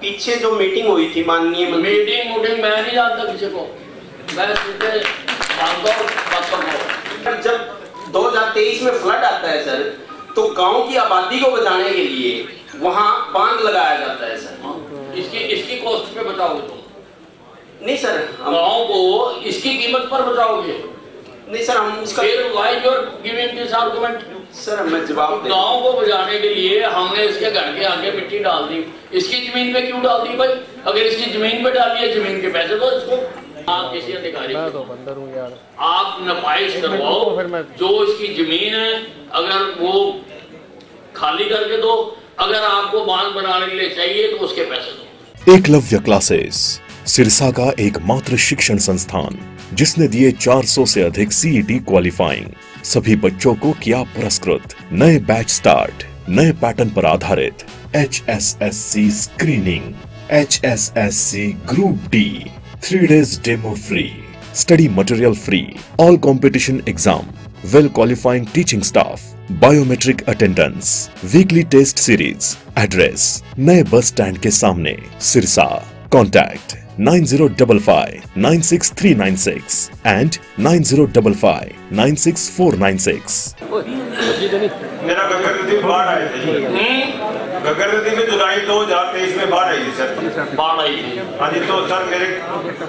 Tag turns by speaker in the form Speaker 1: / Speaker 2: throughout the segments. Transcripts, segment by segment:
Speaker 1: पीछे जो मीटिंग हुई थी माननीय
Speaker 2: मीटिंग मैं नहीं जानता किसी को, मैं सीधे बातों को।
Speaker 1: जब 2023 में फ्लड आता है सर, तो गांव की आबादी को बचाने के लिए वहां बांध लगाया जाता है सर।
Speaker 2: इसकी कॉस्ट पे बचाओगे तुम?
Speaker 1: नहीं सर,
Speaker 2: गांव को इसकी कीमत पर बचाओगे?
Speaker 1: नहीं सर, हम उसका
Speaker 2: why you are giving this argument?
Speaker 1: Sir मैं जवाब दे,
Speaker 2: गांव को बचाने के लिए हमने इसके घर के आगे मिट्टी डाल दी, इसकी जमीन पे क्यों डाल दी भाई? अगर इसकी जमीन पे डाली है, जमीन के पैसे दो इसको। आप किसी अधिकारी
Speaker 3: मैं तो बंदर हूं यार,
Speaker 2: आप नपाइश करवाओ, जो इसकी जमीन है अगर वो खाली करके दो, अगर आपको बांध बनाने के लिए चाहिए तो उसके पैसे दो।
Speaker 4: एकलव्य क्लासेस सिरसा का एकमात्र शिक्षण संस्थान जिसने दिए 400 से अधिक सीईटी क्वालिफाइंग, सभी बच्चों को किया पुरस्कृत। नए बैच स्टार्ट, नए पैटर्न पर आधारित HSSC screening, HSSC group D, 3 days demo free, study material free, all competition exam, well qualifying teaching staff, biometric attendance, weekly test series. Address नए बस स्टैंड के सामने, सिरसा। Contact 9055 96396 and 9055 96496।
Speaker 5: मेरा गगर नदी में बाढ़ आई थी, गगर नदी में जुलाई 2023 में बाढ़ आई थी सर।
Speaker 2: बाढ़ आई थी?
Speaker 5: हाँ जी, तो सर मेरे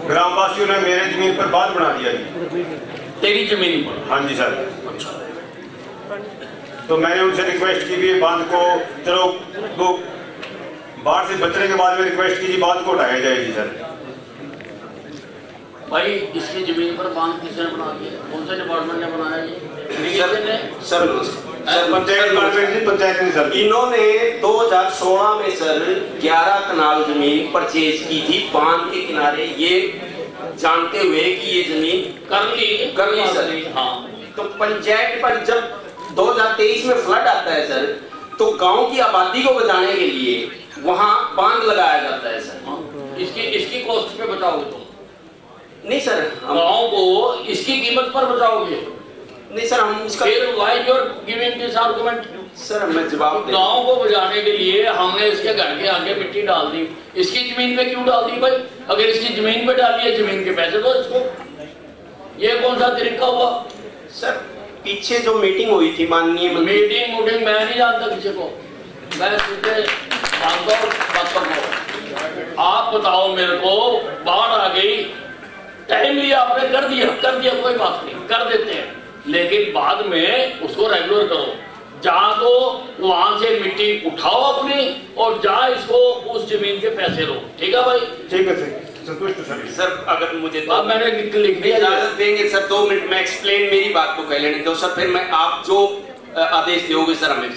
Speaker 5: ग्रामवासियों ने मेरे जमीन पर बांध बना दिया जी।
Speaker 2: तेरी जमीन पर?
Speaker 5: हाँ जी सर। तो मैंने उनसे रिक्वेस्ट की भी बांध को, चलो वो बाढ़ से बचने के बाद में रिक्वेस्ट की जी बांध को उठाया जाए जी सर।
Speaker 2: भाई इसकी जमीन पर बांध किसने बना दिया? कौन से डिपार्टमेंट ने बनाया ये?
Speaker 1: सर
Speaker 5: पंचायत डिपार्टमेंट, पंचायत ने सर।
Speaker 1: इन्होंने 2016 में सर 11 कनाल जमीन परचेज की थी बांध के किनारे, ये जानते हुए कि ये जमीन कर ली सर। हाँ, तो पंचायत पर जब 2023 में फ्लड आता है सर, तो गांव की आबादी को बचाने के लिए वहां बांध लगाया जाता है सर।
Speaker 2: इसकी कॉस्ट पे बचाओगे तुम?
Speaker 1: नहीं सर,
Speaker 2: गांव को इसकी कीमत पर बचाओगे?
Speaker 1: नहीं सर, हम उसका
Speaker 2: why you are giving this argument?
Speaker 1: Sir मैं जवाब दे,
Speaker 2: गांव को बचाने के लिए हमने इसके घर के आगे मिट्टी डाल दी, इसकी जमीन पे क्यों डाल दी भाई? अगर इसकी जमीन पे डाली है, जमीन के पैसे दो इसको। ये कौन सा तरीका हुआ?
Speaker 1: सर पीछे जो मीटिंग हुई थी माननीय
Speaker 2: मीटिंग मैं नहीं जानता किसी को, मैं सीधे बातों को। आप बताओ मेरे को, बाढ़ आ गई, टाइम लिया आपने, कर दिया कोई बात नहीं, कर देते हैं, लेकिन बाद में उसको रेगुलर करो। जहां तो वहां से मिट्टी उठाओ अपनी, और जहां इसको उस जमीन के पैसे दो। ठीक है भाई?
Speaker 5: ठीक है सर, संतुष्ट सर।
Speaker 1: सर अगर मुझे
Speaker 2: अब मैंने लिख दिया,
Speaker 1: इजाजत देंगे सर 2 मिनट में एक्सप्लेन मेरी बात को कह लेने दो सर, फिर मैं आप जो आदेश दोगे सर हमें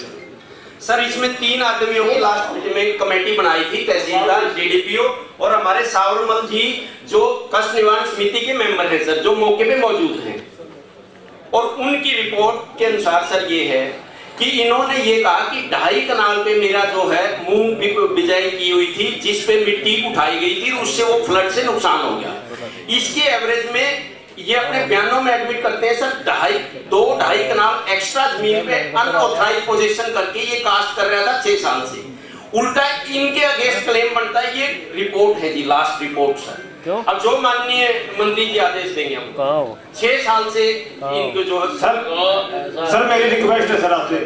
Speaker 1: सर। इसमें 3 आदमियों की लास्ट में कमेटी बनाई थी, तहसीलदार, DDPO और हमारे सावरमल जी जो कष्ट निवारण समिति के मेंबर हैं सर, जो मौके पे मौजूद हैं। और उनकी रिपोर्ट के अनुसार सर ये है कि इन्होंने ये कहा कि 2.5 कनाल पे मेरा जो है मूंग बिजाई की हुई थी, जिस पे मिट्टी उठाई गई थी, उससे वो फ्लड से नुकसान हो गया। इसके एवरेज में ये अपने बयानों में एडमिट करते हैं सर 2.5 कनाल एक्स्ट्रा जमीन पे अनऑथराइज पोजीशन करके ये कास्ट कर रहा था 6 साल से। उल्टा इनके अगेंस्ट क्लेम बनता है। ये रिपोर्ट है जी, लास्ट रिपोर्ट सर। अब जो माननीय मंत्री जी आदेश देंगे हम 6 साल से इनको जो
Speaker 5: सर मेरी रिक्वेस्ट है सर आपसे,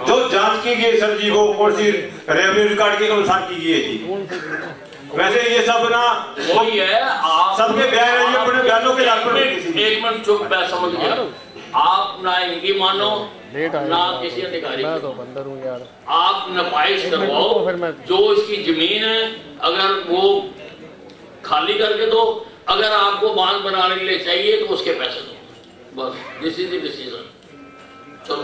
Speaker 5: जो जांच की गई सर जी वो कौन सी रेवेन्यू रिकॉर्ड के अनुसार की गई है जी। वैसे ये सब ना
Speaker 2: वही है, आप
Speaker 5: सबके बयान है, ये अपने बयानों के आधार पर।
Speaker 2: एक मिनट चुप, मैं समझ गया। आप ना इनकी मानो ना किसी अधिकारी,
Speaker 3: मैं तो बंदर हूं यार।
Speaker 2: आप नपाइश करवाओ, जो इसकी जमीन है अगर वो खाली करके दो, अगर आपको बांध बनाने के लिए चाहिए तो उसके पैसे दो, बस। This is the decision. चलो।